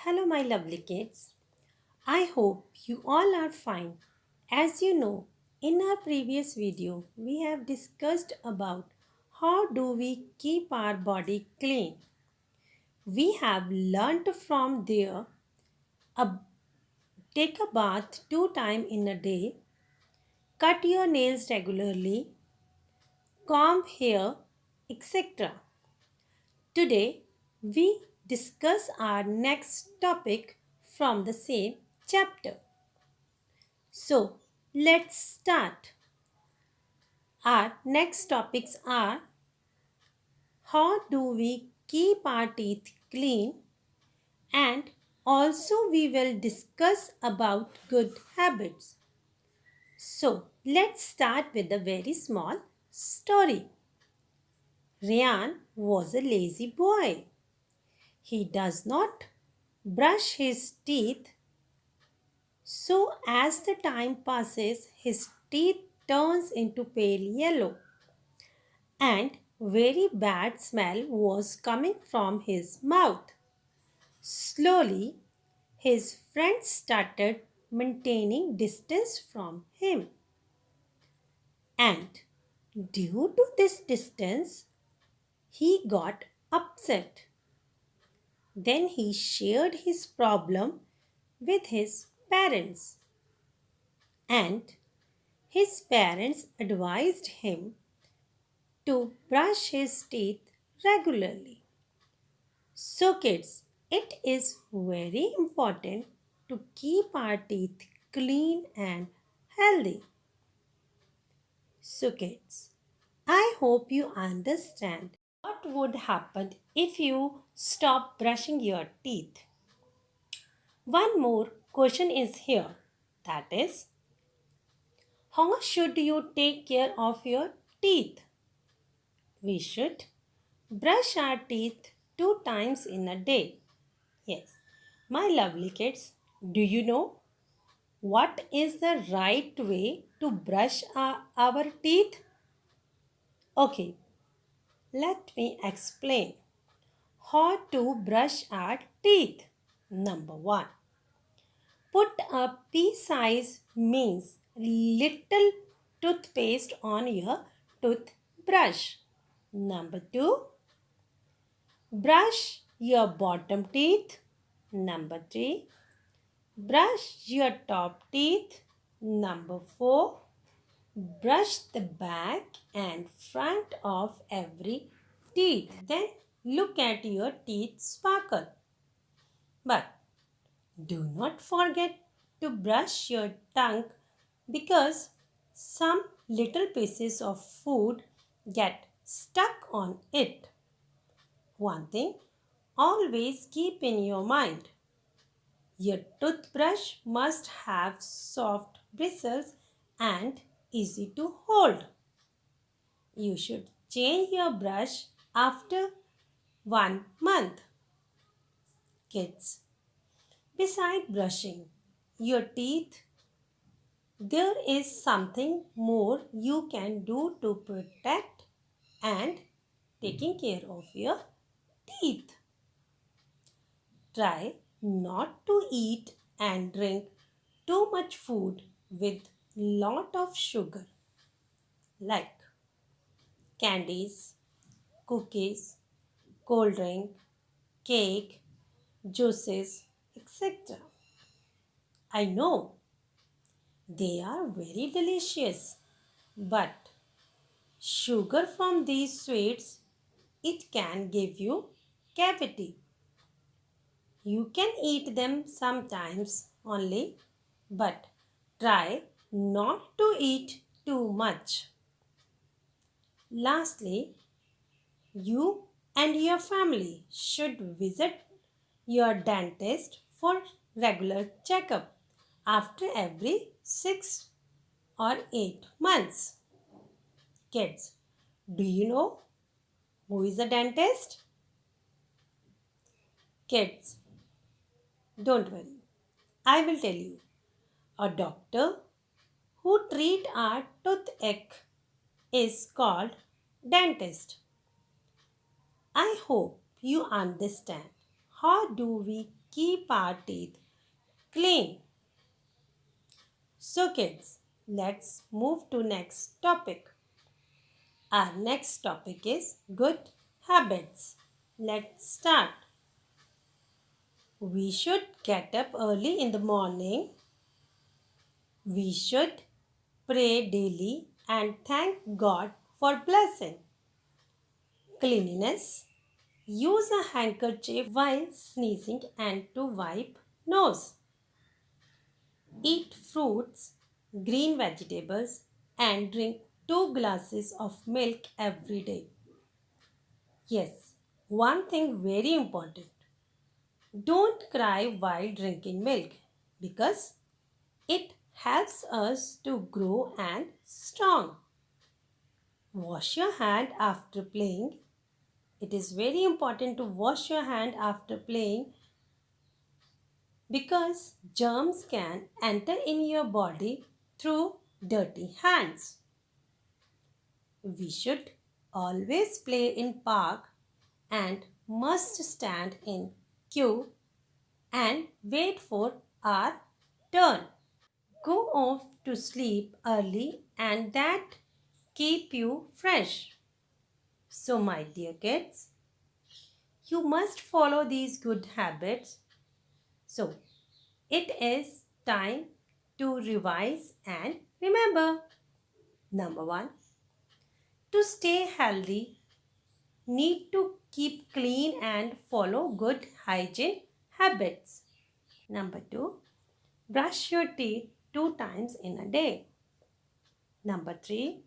Hello, my lovely kids. I hope you all are fine. As you know, in our previous video, we have discussed about how do we keep our body clean. We have learnt from there a, take a bath 2 times in a day, cut your nails regularly, comb hair, etc. Today, we discuss our next topic from the same chapter. So, let's start. Our next topics are how do we keep our teeth clean, and also we will discuss about good habits. So, let's start with a very small story. Ryan was a lazy boy. He does not brush his teeth, so as the time passes his teeth turns into pale yellow and very bad smell was coming from his mouth. Slowly, his friends started maintaining distance from him. And due to this distance, he got upset. Then he shared his problem with his parents. And his parents advised him to brush his teeth regularly. So, kids, it is very important to keep our teeth clean and healthy. So, kids, I hope you understand what would happen if you stop brushing your teeth. One more question is here, that is, how should you take care of your teeth? We should brush our teeth 2 times in a day. Yes, my lovely kids, do you know what is the right way to brush our teeth? Okay, let me explain how to brush our teeth. Number one, put a pea size means little toothpaste on your toothbrush. Number two, brush your bottom teeth. Number three, brush your top teeth. Number 4. Brush the back and front of every teeth. Then look at your teeth sparkle. But do not forget to brush your tongue because some little pieces of food get stuck on it. One thing always keep in your mind. Your toothbrush must have soft bristles and easy to hold. You should change your brush after 1 month. Kids, beside brushing your teeth, there is something more you can do to protect and taking care of your teeth. Try not to eat and drink too much food with lot of sugar like candies, cookies, cold drink, cake, juices, etc. I know they are very delicious, but sugar from these sweets it can give you cavity. You can eat them sometimes only, but try not to eat too much. Lastly, you and your family should visit your dentist for regular checkup after every 6 or 8 months. Kids, do you know who is a dentist? Kids, don't worry. I will tell you. A doctor who treat our toothache is called dentist. I hope you understand how do we keep our teeth clean. So kids, let's move to next topic. Our next topic is good habits. Let's start. We should get up early in the morning. We should pray daily and thank God for blessing. Cleanliness. Use a handkerchief while sneezing and to wipe nose. Eat fruits, green vegetables and drink 2 glasses of milk every day. Yes, one thing very important. Don't cry while drinking milk because it helps us to grow and strong. Wash your hand after playing. It is very important to wash your hand after playing because germs can enter in your body through dirty hands. We should always play in park and must stand in queue and wait for our turn. Go off to sleep early and that keep you fresh. So my dear kids, you must follow these good habits. So it is time to revise and remember. Number 1, to stay healthy, need to keep clean and follow good hygiene habits. Number 2, brush your teeth 2 times in a day. Number 3,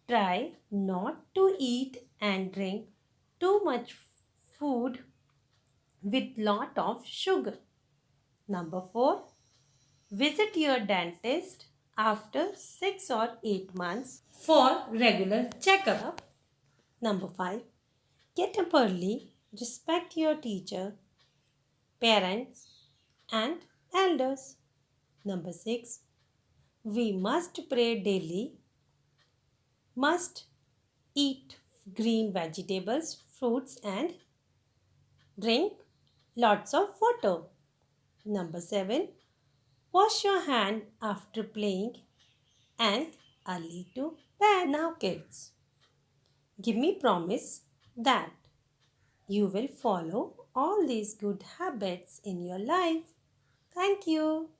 try not to eat and drink too much food with lot of sugar. Number 4, visit your dentist after 6 or 8 months for regular checkup. Number 5, get up early, respect your teacher, parents and elders. Number 6, we must pray daily, must eat green vegetables, fruits and drink lots of water. Number 7, wash your hand after playing and early to bed. Now kids, give me promise that you will follow all these good habits in your life. Thank you.